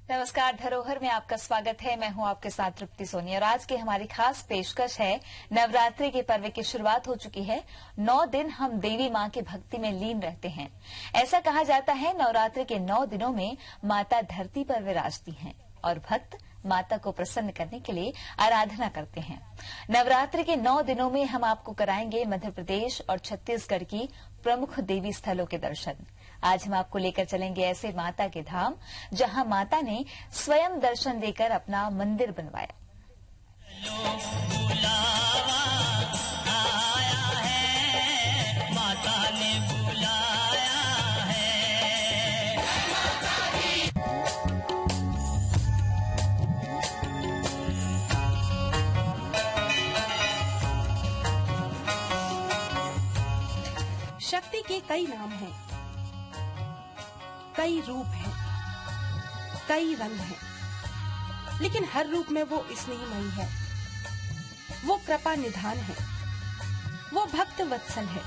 नमस्कार, धरोहर में आपका स्वागत है। मैं हूं आपके साथ तृप्ति सोनी और आज की हमारी खास पेशकश है। नवरात्रि के पर्व की शुरुआत हो चुकी है। 9 दिन हम देवी मां की भक्ति में लीन रहते हैं। ऐसा कहा जाता है नवरात्रि के 9 दिनों में माता धरती पर विराजती हैं और भक्त माता को प्रसन्न करने के लिए आराधना करते हैं। नवरात्रि के 9 दिनों में हम आपको कराएंगे मध्य प्रदेश और छत्तीसगढ़ की प्रमुख देवी स्थलों के दर्शन। आज हम आपको लेकर चलेंगे ऐसे माता के धाम जहां माता ने स्वयं दर्शन देकर अपना मंदिर बनवाया। शक्ति के कई नाम हैं, कई रूप हैं, कई रंग हैं, लेकिन हर रूप में वो स्नेहमयी है, वो कृपा निधान है, वो भक्त वत्सल है,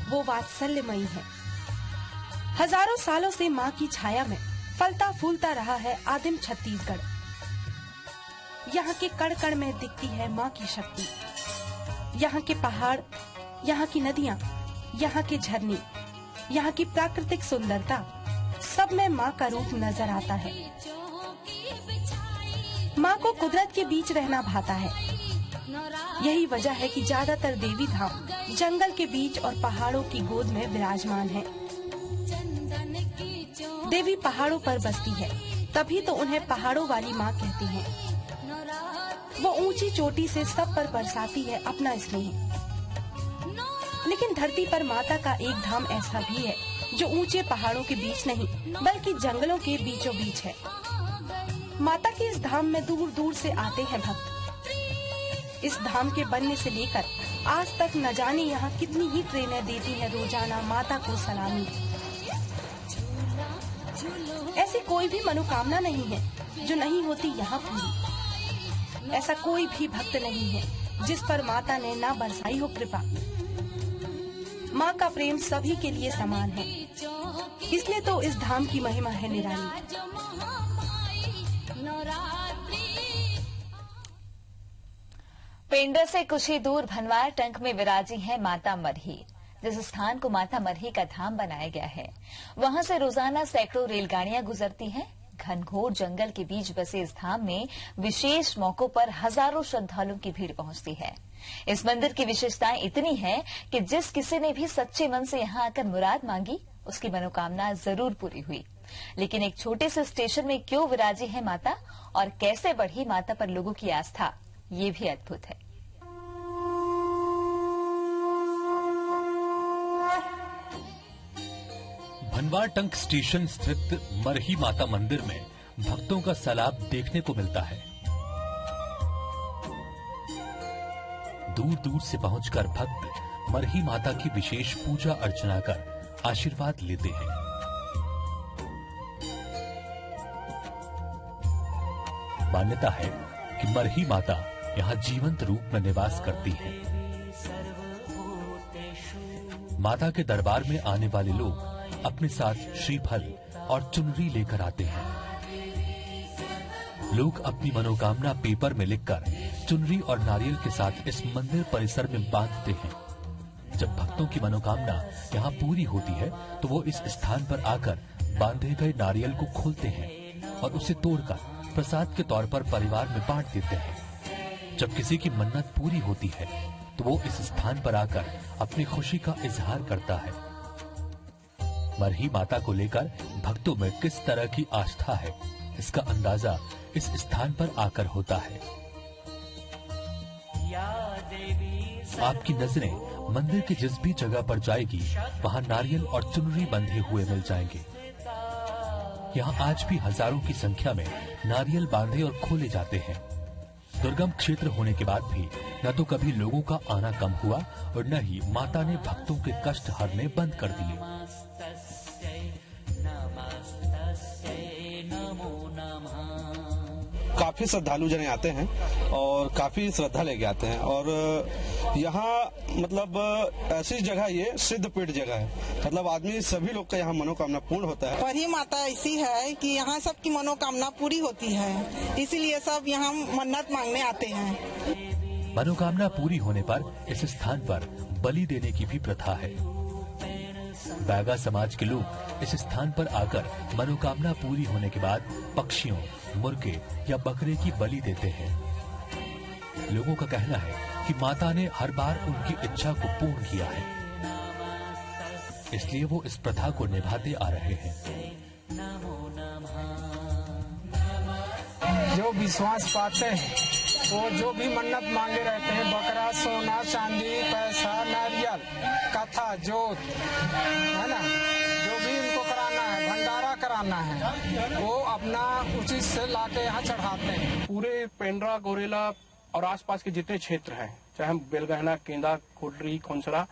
वो वात्सल्यमयी है। हजारों सालों से माँ की छाया में फलता फूलता रहा है आदिम छत्तीसगढ़। यहाँ के कण कण में दिखती है माँ की शक्ति। यहाँ के पहाड़, यहाँ की नदियाँ, यहाँ के झरने, यहाँ की प्राकृतिक सुंदरता, सब में माँ का रूप नजर आता है। माँ को कुदरत के बीच रहना भाता है। यही वजह है कि ज्यादातर देवी धाम जंगल के बीच और पहाड़ों की गोद में विराजमान है। देवी पहाड़ों पर बसती है, तभी तो उन्हें पहाड़ों वाली माँ कहती हैं। वो ऊंची चोटी से सब पर बरसाती है अपना स्नेह। लेकिन धरती पर माता का एक धाम ऐसा भी है जो ऊंचे पहाड़ों के बीच नहीं बल्कि जंगलों के बीचों बीच है। माता के इस धाम में दूर दूर से आते हैं भक्त। इस धाम के बनने से लेकर आज तक न जाने यहाँ कितनी ही ट्रेनें देती हैं रोजाना माता को सलामी। ऐसी कोई भी मनोकामना नहीं है जो नहीं होती यहाँ पूरी। ऐसा कोई भी भक्त नहीं है जिस पर माता ने ना बरसाई हो कृपा। माँ का प्रेम सभी के लिए समान है, इसलिए तो इस धाम की महिमा है निराली। पेंड्रा से कुछ ही दूर भनवार टंक में विराजी है माता मरही। जिस स्थान को माता मरही का धाम बनाया गया है, वहां से रोजाना सैकड़ों रेलगाड़ियां गुजरती हैं। घनघोर जंगल के बीच बसे इस धाम में विशेष मौकों पर हजारों श्रद्धालुओं की भीड़ पहुंचती है। इस मंदिर की विशेषताएं इतनी है कि जिस किसी ने भी सच्चे मन से यहाँ आकर मुराद मांगी, उसकी मनोकामना जरूर पूरी हुई। लेकिन एक छोटे से स्टेशन में क्यों विराजी है माता और कैसे बढ़ी माता पर लोगों की आस्था, ये भी अद्भुत है। भनवार टंक स्टेशन स्थित मरही माता मंदिर में भक्तों का सैलाब देखने को मिलता है। दूर दूर से पहुंचकर भक्त मरही माता की विशेष पूजा अर्चना कर आशीर्वाद लेते हैं। मान्यता है कि मरही माता यहाँ जीवंत रूप में निवास करती है। माता के दरबार में आने वाले लोग अपने साथ श्रीफल और चुनरी लेकर आते हैं। लोग अपनी मनोकामना पेपर में लिखकर चुनरी और नारियल के साथ इस मंदिर परिसर में बांधते हैं। जब भक्तों की मनोकामना यहाँ पूरी होती है तो वो इस स्थान पर आकर बांधे गए नारियल को खोलते हैं और उसे तोड़कर प्रसाद के तौर पर परिवार में बांट देते हैं। जब किसी की मन्नत पूरी होती है तो वो इस स्थान पर आकर अपनी खुशी का इजहार करता है। मरही माता को लेकर भक्तों में किस तरह की आस्था है, इसका अंदाजा इस स्थान पर आकर होता है। आपकी नजरें मंदिर की जिस भी जगह पर जाएगी, वहाँ नारियल और चुनरी बंधे हुए मिल जाएंगे। यहाँ आज भी हजारों की संख्या में नारियल बांधे और खोले जाते हैं। दुर्गम क्षेत्र होने के बाद भी न तो कभी लोगों का आना कम हुआ और न ही माता ने भक्तों के कष्ट हरने बंद कर दिए। काफी काफी श्रद्धालु जन आते हैं और काफी श्रद्धा लेके आते हैं। और यहाँ मतलब ऐसी जगह, ये सिद्ध पीठ जगह है, मतलब आदमी सभी लोग का यहाँ मनोकामना पूर्ण होता है। बरही माता ऐसी है कि यहाँ सबकी मनोकामना पूरी होती है, इसीलिए सब यहाँ मन्नत मांगने आते हैं। मनोकामना पूरी होने पर इस स्थान पर बलि देने की भी प्रथा है। बैगा समाज के लोग इस स्थान पर आकर मनोकामना पूरी होने के बाद पक्षियों, मुर्गे या बकरे की बलि देते हैं। लोगों का कहना है कि माता ने हर बार उनकी इच्छा को पूर्ण किया है, इसलिए वो इस प्रथा को निभाते आ रहे हैं। जो विश्वास पाते हैं वो जो भी मन्नत मांगे रहते हैं, बकरा, सोना, चांदी, पैसा, नारियल, कथा, जोत, है ना, जो भी उनको कराना है, भंडारा कराना है, वो अपना उचित से लाके यहाँ चढ़ाते हैं। पूरे पेंड्रा, गोरेला और आसपास के जितने क्षेत्र हैं, चाहे हम बेलगहना, केंदा, खोडरी, खोंसरा,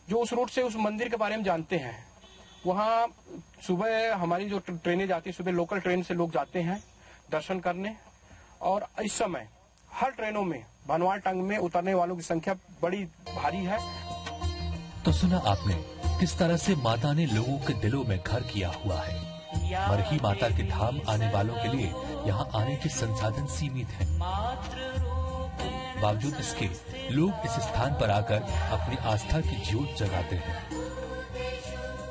जो उस रूट से उस मंदिर के बारे में जानते हैं, वहाँ सुबह हमारी जो ट्रेनें जाती है, सुबह लोकल ट्रेन से लोग जाते हैं दर्शन करने। और इस समय हर ट्रेनों में भनवार टंग में उतरने वालों की संख्या बड़ी भारी है। तो सुना आपने किस तरह से माता ने लोगों के दिलों में घर किया हुआ है। मरही माता के धाम आने वालों के लिए यहाँ आने के संसाधन सीमित हैं। बावजूद इसके लोग इस स्थान पर आकर अपनी आस्था की ज्योत जगाते हैं।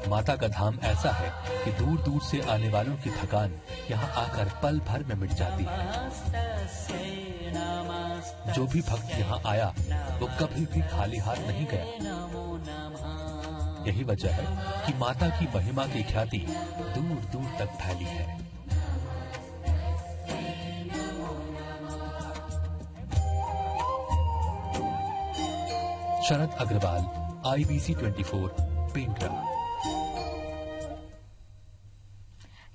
माता का धाम ऐसा है कि दूर दूर से आने वालों की थकान यहाँ आकर पल भर में मिट जाती है। जो भी भक्त यहाँ आया वो कभी भी खाली हाथ नहीं गया। यही वजह है कि माता की महिमा की ख्याति दूर दूर तक फैली है। शरद अग्रवाल, IBC 24, पेंड्रा।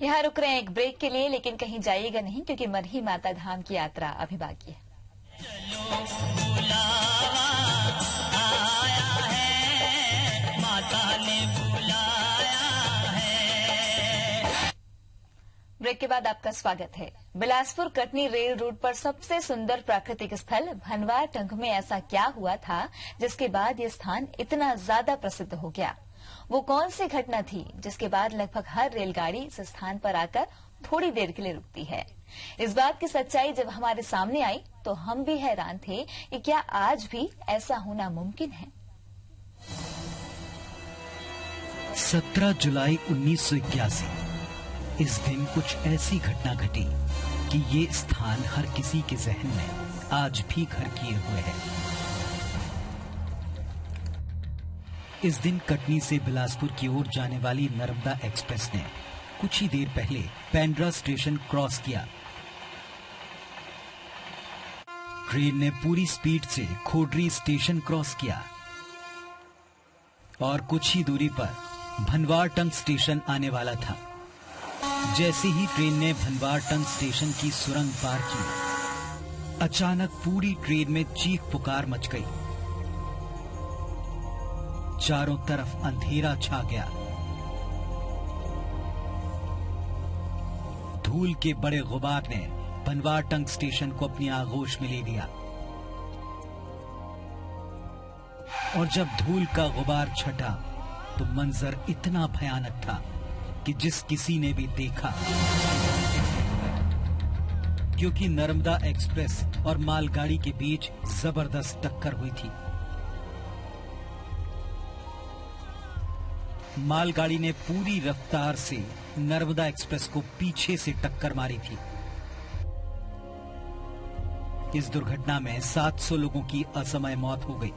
यहाँ रुक रहे हैं एक ब्रेक के लिए, लेकिन कहीं जाइएगा नहीं क्योंकि मरही माता धाम की यात्रा अभी बाकी है। ब्रेक के बाद आपका स्वागत है। बिलासपुर कटनी रेल रूट पर सबसे सुंदर प्राकृतिक स्थल भनवार टंग में ऐसा क्या हुआ था जिसके बाद ये स्थान इतना ज्यादा प्रसिद्ध हो गया? वो कौन सी घटना थी जिसके बाद लगभग हर रेलगाड़ी इस स्थान पर आकर थोड़ी देर के लिए रुकती है? इस बात की सच्चाई जब हमारे सामने आई तो हम भी हैरान थे कि क्या आज भी ऐसा होना मुमकिन है। 17 जुलाई 1981 इस दिन कुछ ऐसी घटना घटी कि ये स्थान हर किसी के जहन में आज भी घर किए हुए है। इस दिन कटनी से बिलासपुर की ओर जाने वाली नर्मदा एक्सप्रेस ने कुछ ही देर पहले पेंड्रा स्टेशन क्रॉस किया। ट्रेन ने पूरी स्पीड से खोडरी स्टेशन क्रॉस किया और कुछ ही दूरी पर भनवार टंग स्टेशन आने वाला था। जैसे ही ट्रेन ने भनवार टंग स्टेशन की सुरंग पार की, अचानक पूरी ट्रेन में चीख पुकार मच गई। चारों तरफ अंधेरा छा गया। धूल के बड़े गुबार ने भनवार टंग स्टेशन को अपनी आगोश में ले लिया और जब धूल का गुबार छटा तो मंजर इतना भयानक था कि जिस किसी ने भी देखा, क्योंकि नर्मदा एक्सप्रेस और मालगाड़ी के बीच जबरदस्त टक्कर हुई थी। मालगाड़ी ने पूरी रफ्तार से नर्मदा एक्सप्रेस को पीछे से टक्कर मारी थी। इस दुर्घटना में 700 लोगों की असमय मौत हो गई,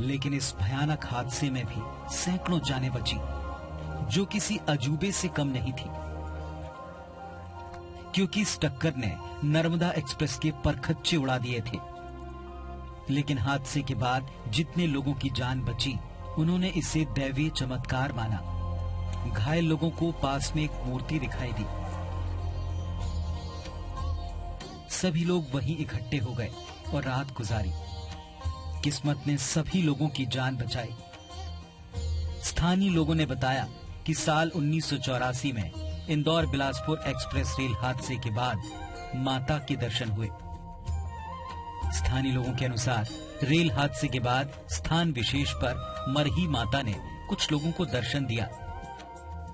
लेकिन इस भयानक हादसे में भी सैकड़ों जानें बची, जो किसी अजूबे से कम नहीं थी, क्योंकि इस टक्कर ने नर्मदा एक्सप्रेस के परखच्चे उड़ा दिए थे। लेकिन हादसे के बाद जितने लोगों की जान बची, उन्होंने इसे दैवीय चमत्कार माना। घायल लोगों को पास में एक मूर्ति दिखाई दी। सभी लोग वहीं इकट्ठे हो गए और रात गुजारी। किस्मत ने सभी लोगों की जान बचाई। स्थानीय लोगों ने बताया कि साल 1984 में इंदौर बिलासपुर एक्सप्रेस रेल हादसे के बाद माता के दर्शन हुए। स्थानीय लोगों के अनुसार रेल हादसे के बाद स्थान विशेष पर मरही माता ने कुछ लोगों को दर्शन दिया।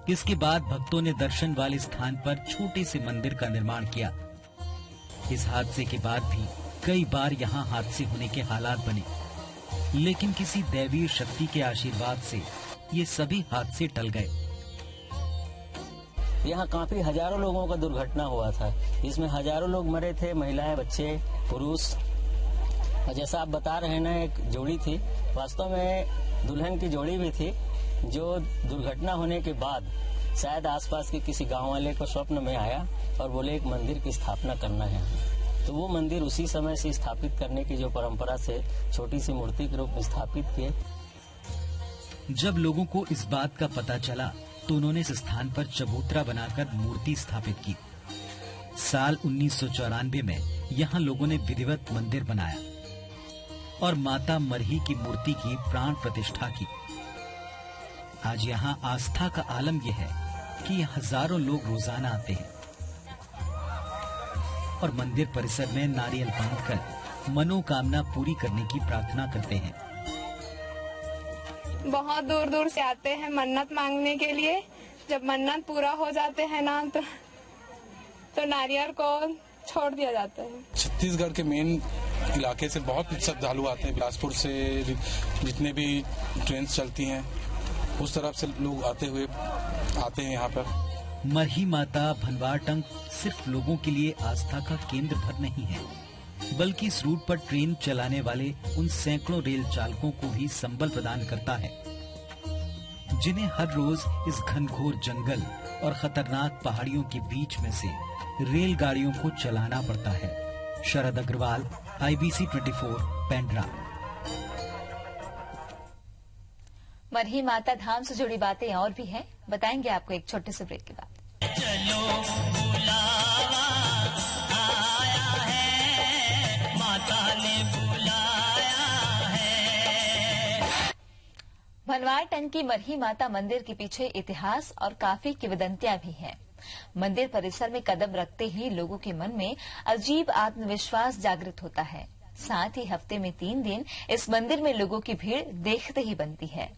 इसके बाद भक्तों ने दर्शन वाले स्थान पर छोटे से मंदिर का निर्माण किया। इस हादसे के बाद भी कई बार यहाँ हादसे होने के हालात बने, लेकिन किसी दैवीय शक्ति के आशीर्वाद से ये सभी हादसे टल गए। यहाँ काफी हजारों लोगों का दुर्घटना हुआ था, इसमें हजारों लोग मरे थे, महिलाएं, बच्चे, पुरुष। और जैसा आप बता रहे हैं ना, एक जोड़ी थी, वास्तव में दुल्हन की जोड़ी भी थी, जो दुर्घटना होने के बाद शायद आसपास के किसी गांव वाले को स्वप्न में आया और बोले एक मंदिर की स्थापना करना है। तो वो मंदिर उसी समय से स्थापित करने की जो परंपरा से छोटी सी मूर्ति के रूप में स्थापित किए। जब लोगों को इस बात का पता चला तो उन्होंने इस स्थान पर चबूतरा बनाकर मूर्ति स्थापित की। साल 1994 में यहाँ लोगों ने विधिवत मंदिर बनाया और माता मरही की मूर्ति की प्राण प्रतिष्ठा की। आज यहाँ आस्था का आलम यह है कि हजारों लोग रोजाना आते हैं और मंदिर परिसर में नारियल बांधकर मनोकामना पूरी करने की प्रार्थना करते हैं। बहुत दूर दूर से आते हैं मन्नत मांगने के लिए। जब मन्नत पूरा हो जाते हैं ना तो नारियल को छोड़ दिया जाता है। छत्तीसगढ़ के मेन इलाके से बहुत श्रद्धालु आते हैं। बिलासपुर से जितने भी ट्रेन चलती हैं उस तरफ से लोग आते हैं यहाँ पर। मरही माता भनवारटंग सिर्फ लोगों के लिए आस्था का केंद्र भर नहीं है, बल्कि इस रूट पर ट्रेन चलाने वाले उन सैकड़ों रेल चालकों को भी संबल प्रदान करता है, जिन्हें हर रोज इस घनघोर जंगल और खतरनाक पहाड़ियों के बीच में से रेलगाड़ियों को चलाना पड़ता है। शरद अग्रवाल, IBC 24, पेंड्रा। मरही माता धाम से जुड़ी बातें और भी हैं, बताएंगे आपको एक छोटे से ब्रेक के बाद। चलो बुलावा आया है, माता ने बुलाया है। भनवारटंग की मरही माता मंदिर के पीछे इतिहास और काफी किंवदंतियां भी हैं। मंदिर परिसर में कदम रखते ही लोगों के मन में अजीब आत्मविश्वास जागृत होता है। साथ ही हफ्ते में 3 दिन इस मंदिर में लोगों की भीड़ देखते ही बनती है।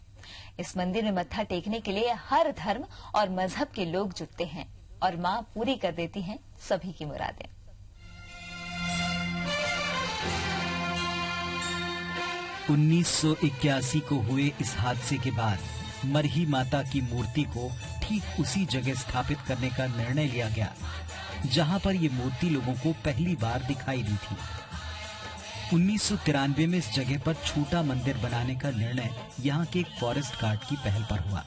इस मंदिर में मत्था टेकने के लिए हर धर्म और मजहब के लोग जुटते हैं और मां पूरी कर देती हैं सभी की मुरादें। 1981 को हुए इस हादसे के बाद मरही माता की मूर्ति को ठीक उसी जगह स्थापित करने का निर्णय लिया गया, जहां पर ये मूर्ति लोगों को पहली बार दिखाई दी थी। 1993 में इस जगह पर छोटा मंदिर बनाने का निर्णय यहाँ के एक फॉरेस्ट गार्ड की पहल पर हुआ।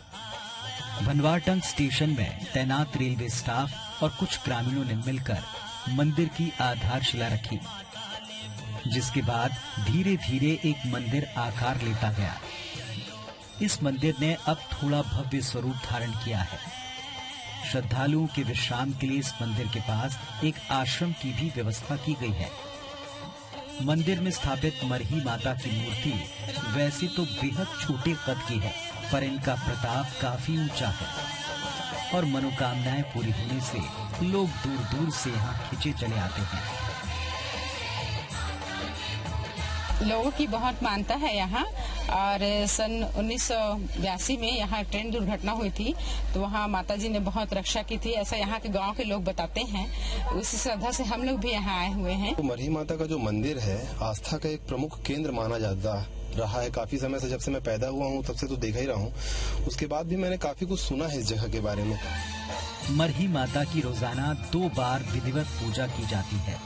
भनवारटंग स्टेशन में तैनात रेलवे स्टाफ और कुछ ग्रामीणों ने मिलकर मंदिर की आधारशिला रखी, जिसके बाद धीरे धीरे एक मंदिर आकार लेता गया। इस मंदिर ने अब थोड़ा भव्य स्वरूप धारण किया है। श्रद्धालुओं के विश्राम के लिए इस मंदिर के पास एक आश्रम की भी व्यवस्था की गई है। मंदिर में स्थापित मरही माता की मूर्ति वैसे तो बेहद छोटे कद की है, पर इनका प्रताप काफी ऊंचा है और मनोकामनाएं पूरी होने से लोग दूर दूर से यहाँ खिंचे चले आते हैं। लोगों की बहुत मानता है यहाँ। और सन 1982 में यहाँ ट्रेन दुर्घटना हुई थी, तो वहाँ माताजी ने बहुत रक्षा की थी, ऐसा यहाँ के गांव के लोग बताते हैं। उसी श्रद्धा से हम लोग भी यहाँ आए हुए हैं। तो मरही माता का जो मंदिर है आस्था का एक प्रमुख केंद्र माना जाता रहा है काफी समय से। जब से मैं पैदा हुआ हूँ तब से तो देखा ही रहा हूँ, उसके बाद भी मैंने काफी कुछ सुना है इस जगह के बारे में। मरही माता की रोजाना 2 बार विधिवत पूजा की जाती है।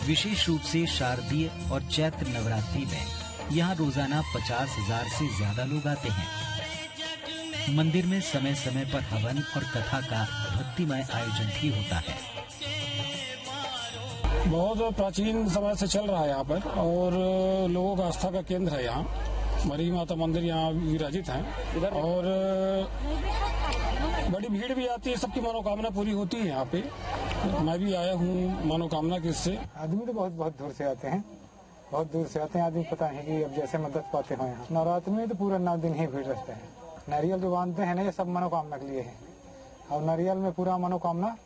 विशेष रूप से शारदीय और चैत्र नवरात्रि में यहाँ रोजाना 50,000 से ज्यादा लोग आते हैं। मंदिर में समय समय पर हवन और कथा का भक्तिमय आयोजन भी होता है। बहुत प्राचीन समय से चल रहा है यहाँ पर और लोगों का आस्था का केंद्र है। यहाँ मरही माता मंदिर यहाँ विराजित है और बड़ी भीड़ भी आती है, सबकी मनोकामना पूरी होती है यहाँ पे। मैं भी आया हूँ मनोकामना के इससे। आदमी तो बहुत दूर से आते हैं, बहुत दूर से आते हैं आदमी। पता है कि अब जैसे मदद पाते हो यहाँ। नवरात्र में तो पूरा 9 दिन ही भीड़ रहते हैं। नारियल जो बांधते हैं ना, ये सब मनोकामना के लिए है और नारियल में पूरा मनोकामना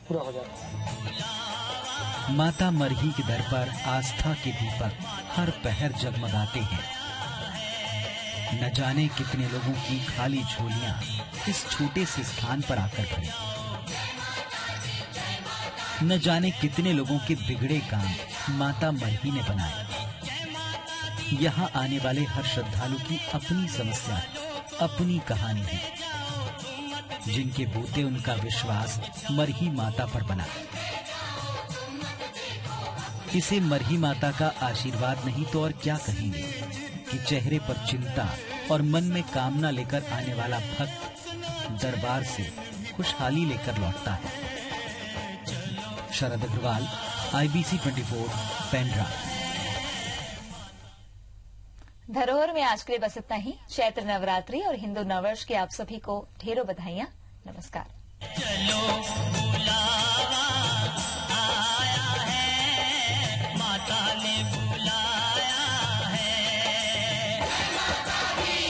पूरा हो जाता है। माता मरही के दर पर आस्था के दीपक हर पहर जगमगाते हैं। न जाने कितने लोगों की खाली झोलियां इस छोटे से स्थान पर आकर भरी। न जाने कितने लोगों के बिगड़े काम माता मरही ने बनाए। यहाँ आने वाले हर श्रद्धालु की अपनी समस्या, अपनी कहानी है, जिनके बूते उनका विश्वास मरही माता पर बना। इसे मरही माता का आशीर्वाद नहीं तो और क्या कहेंगे कि चेहरे पर चिंता और मन में कामना लेकर आने वाला भक्त दरबार से खुशहाली लेकर लौटता है। शरद अग्रवाल, IBC 24, पेंड्रा। धरोहर में आज के लिए बस इतना ही। चैत्र नवरात्रि और हिंदू नववर्ष की आप सभी को ढेरों बधाइयां। नमस्कार। चलो